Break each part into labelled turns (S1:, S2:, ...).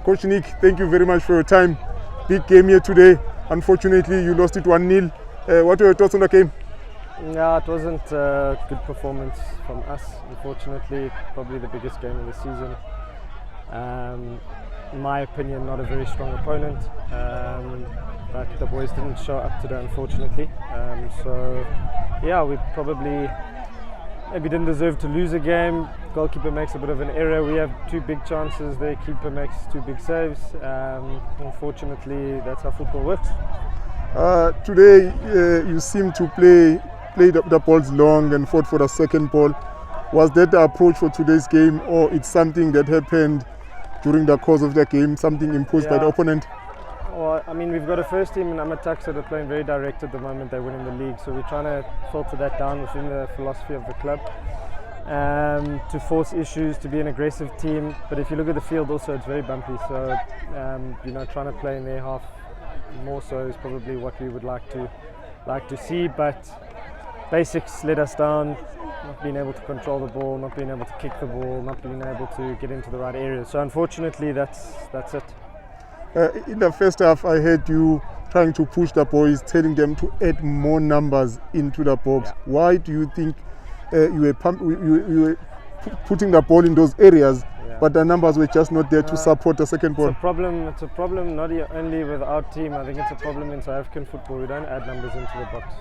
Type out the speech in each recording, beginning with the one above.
S1: Coach Nick, thank you very much for your time. Big game here today. Unfortunately, you lost it 1-0. What were your thoughts on the game?
S2: Yeah, it wasn't a good performance from us. Unfortunately, probably the biggest game of the season. In my opinion, not a very strong opponent, but the boys didn't show up today, unfortunately. So, yeah, we probably maybe didn't deserve to lose a game. Goalkeeper makes a bit of an error. We have two big chances. Their keeper makes two big saves. Unfortunately, that's how football works.
S1: Today, you seem to play the balls long and fought for the second ball. Was that the approach for today's game, or it's something that happened during the course of the game, something imposed by the opponent?
S2: Well, I mean, we've got a first team in Spartak that are playing very direct at the moment. They're winning the league, so we're trying to filter that down within the philosophy of the club to force issues, to be an aggressive team. But if you look at the field, also it's very bumpy. So trying to play in their half more so is probably what we would like to see. But basics let us down. Not being able to control the ball, not being able to kick the ball, not being able to get into the right areas. So unfortunately, that's it.
S1: In the first half, I heard you trying to push the boys, telling them to add more numbers into the box. Yeah. Why do you think you were putting the ball in those areas, but the numbers were just not there to support the second ball?
S2: It's a problem not only with our team. I think it's a problem in South African football. We don't add numbers into the box.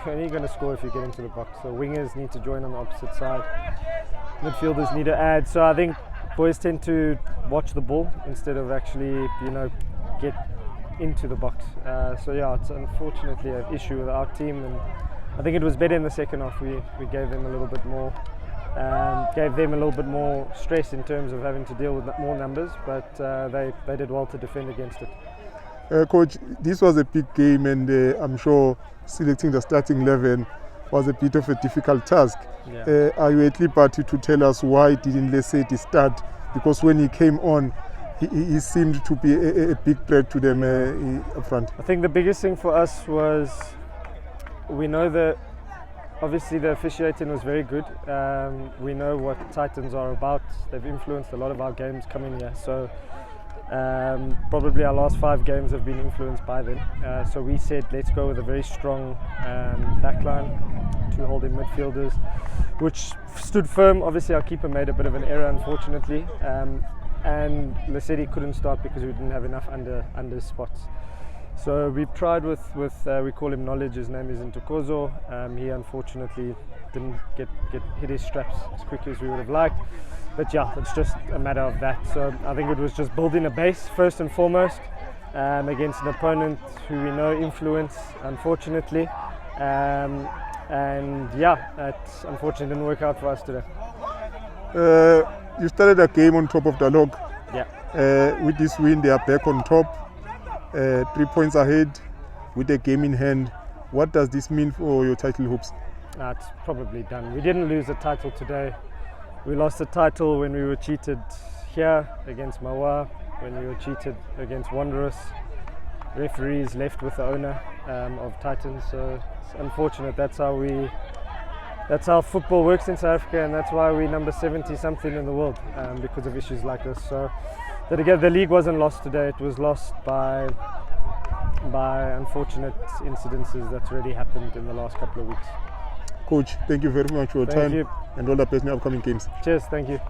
S2: You're only going to score if you get into the box. So wingers need to join on the opposite side. Midfielders need to add. So I think boys tend to watch the ball instead of actually, get into the box. It's unfortunately an issue with our team, and I think it was better in the second half. We gave them a little bit more, stress in terms of having to deal with more numbers, but they did well to defend against it.
S1: Coach, this was a big game, and I'm sure selecting the starting 11 was a bit of a difficult task. Yeah. Are you at liberty to tell us why didn't Lesedi start? Because when he came on, he seemed to be a big threat to them up front.
S2: I think the biggest thing for us was, we know that obviously the officiating was very good. We know what Titans are about. They've influenced a lot of our games coming here. So probably our last 5 games have been influenced by them. So we said, let's go with a very strong backline, 2 holding midfielders, which stood firm. Obviously our keeper made a bit of an error, unfortunately, and Lesedi couldn't start because we didn't have enough under spots. So we've tried with we call him Knowledge. His name is Ntokozo. He unfortunately didn't hit his straps as quickly as we would have liked. But yeah, it's just a matter of that. So I think it was just building a base first and foremost against an opponent who we know influence, unfortunately. It unfortunately didn't work out for us today.
S1: You started the game on top of the log.
S2: Yeah.
S1: With this win, they are back on top. 3 points ahead with the game in hand. What does this mean for your title hopes?
S2: It's probably done. We didn't lose the title today. We lost the title when we were cheated here against Mawa, when we were cheated against Wanderers. Referees left with the owner of Titans. So it's unfortunate. That's how football works in South Africa, and that's why we're number 70 something in the world, because of issues like this. So that again, the league wasn't lost today. It was lost by unfortunate incidences that's already happened in the last couple of weeks.
S1: Coach, thank you very much for your time, and all the best in the upcoming games.
S2: Cheers, thank you.